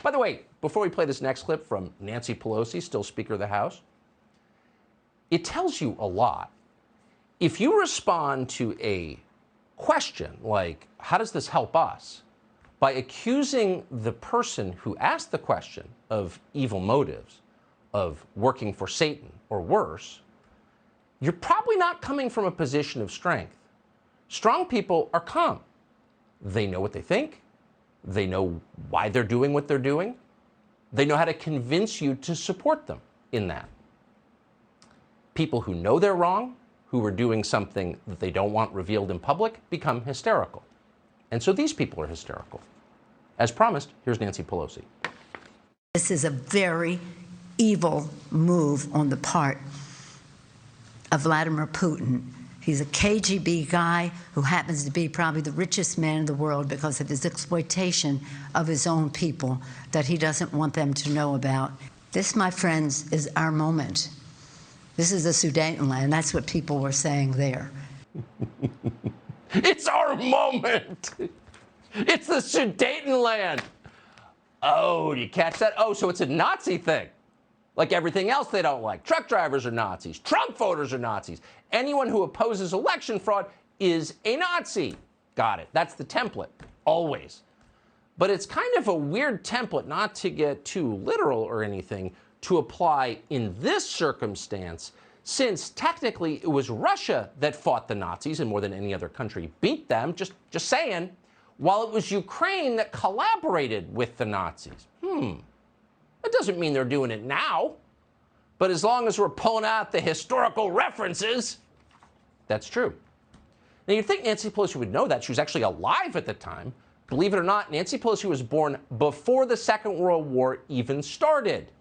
By the way, before we play this next clip from Nancy Pelosi, still Speaker of the House, it tells you a lot. If you respond to a question like, how does this help us, by accusing the person who asked the question of evil motives, of working for Satan, or worse, you're probably not coming from a position of strength. Strong people are calm. They know what they think. They know why they're doing what they're doing. They know how to convince you to support them in that. People who know they're wrong, who are doing something that they don't want revealed in public, become hysterical. And so these people are hysterical. As promised, here's Nancy Pelosi. This is a very evil move on the part of Vladimir Putin. He's a KGB guy who happens to be probably the richest man in the world because of his exploitation of his own people that he doesn't want them to know about. This, my friends, is our moment. This is the Sudetenland. That's what people were saying there. It's our moment. It's the Sudetenland. Oh, you catch that? Oh, so it's a Nazi thing. Like everything else they don't like. Truck drivers are Nazis. Trump voters are Nazis. Anyone who opposes election fraud is a Nazi. Got it. That's the template, always. But it's kind of a weird template, not to get too literal or anything, to apply in this circumstance, since technically it was Russia that fought the Nazis and more than any other country beat them, just saying, while it was Ukraine that collaborated with the Nazis. That doesn't mean they're doing it now. But as long as we're pulling out the historical references, that's true. Now, you'd think Nancy Pelosi would know that. She was actually alive at the time. Believe it or not, Nancy Pelosi was born before the Second World War even started.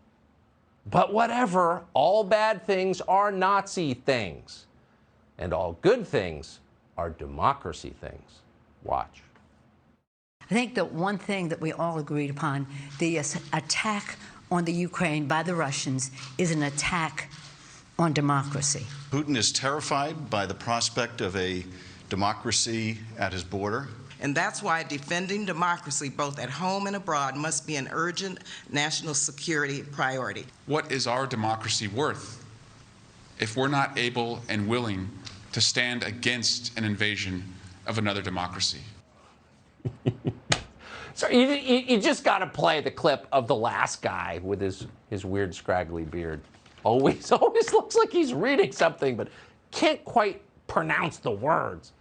But whatever, all bad things are Nazi things. And all good things are democracy things. Watch. I think that one thing that we all agreed upon, the attack on the Ukraine by the Russians is an attack on democracy. Putin is terrified by the prospect of a democracy at his border. And that's why defending democracy, both at home and abroad, must be an urgent national security priority. What is our democracy worth if we're not able and willing to stand against an invasion of another democracy? So you just got to play the clip of the last guy with his weird scraggly beard. Always looks like he's reading something, but can't quite pronounce the words.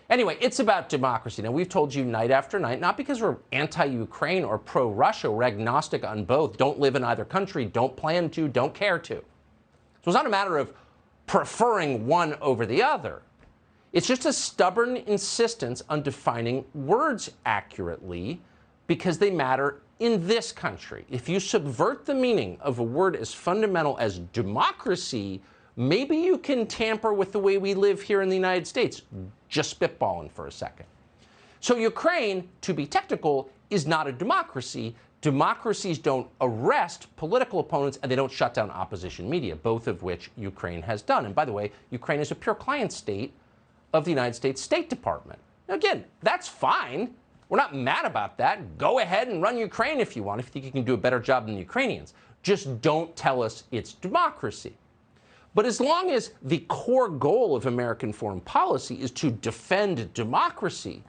Anyway, it's about democracy. Now, we've told you night after night, not because we're anti-Ukraine or pro-Russia, we're agnostic on both, don't live in either country, don't plan to, don't care to. So it's not a matter of preferring one over the other. It's just a stubborn insistence on defining words accurately because they matter in this country. If you subvert the meaning of a word as fundamental as democracy, maybe you can tamper with the way we live here in the United States. Just spitballing for a second. So Ukraine, to be technical, is not a democracy. Democracies don't arrest political opponents and they don't shut down opposition media, both of which Ukraine has done. And by the way, Ukraine is a pure client state of the United States State Department. Now, again, that's fine. We're not mad about that. Go ahead and run Ukraine if you want, if you think you can do a better job than the Ukrainians. Just don't tell us it's democracy. But as long as the core goal of American foreign policy is to defend democracy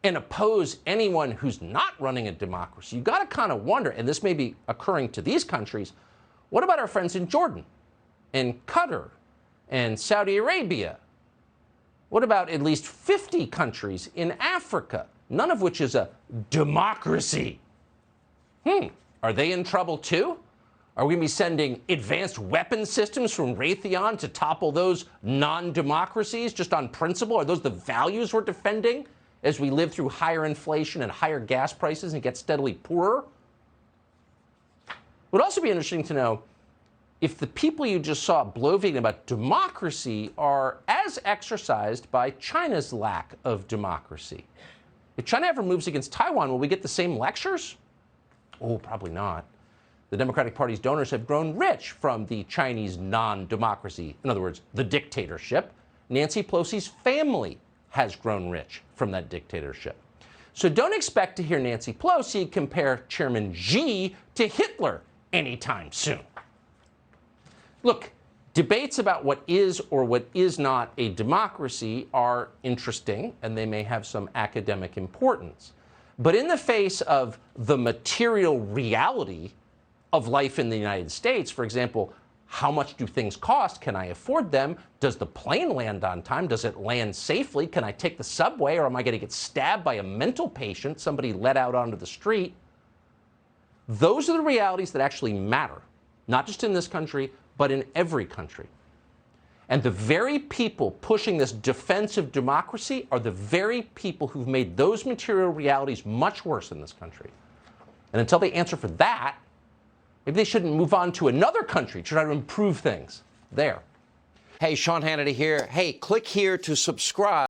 and oppose anyone who's not running a democracy, you got to kind of wonder, and this may be occurring to these countries, what about our friends in Jordan and Qatar and Saudi Arabia? What about at least 50 countries in Africa, none of which is a democracy? Are they in trouble too? Are we going to be sending advanced weapon systems from Raytheon to topple those non-democracies just on principle? Are those the values we're defending as we live through higher inflation and higher gas prices and get steadily poorer? It would also be interesting to know if the people you just saw bloviating about democracy are as exercised by China's lack of democracy. If China ever moves against Taiwan, will we get the same lectures? Oh, probably not. The Democratic Party's donors have grown rich from the Chinese non-democracy, in other words, the dictatorship. Nancy Pelosi's family has grown rich from that dictatorship. So don't expect to hear Nancy Pelosi compare Chairman Xi to Hitler anytime soon. Look, debates about what is or what is not a democracy are interesting, and they may have some academic importance. But in the face of the material reality of life in the United States, for example, how much do things cost? Can I afford them? Does the plane land on time? Does it land safely? Can I take the subway, or am I going to get stabbed by a mental patient, somebody let out onto the street? Those are the realities that actually matter, not just in this country, but in every country. And the very people pushing this defense of democracy are the very people who've made those material realities much worse in this country. And until they answer for that, maybe they shouldn't move on to another country to try to improve things there. Hey, Sean Hannity here. Hey, click here to subscribe.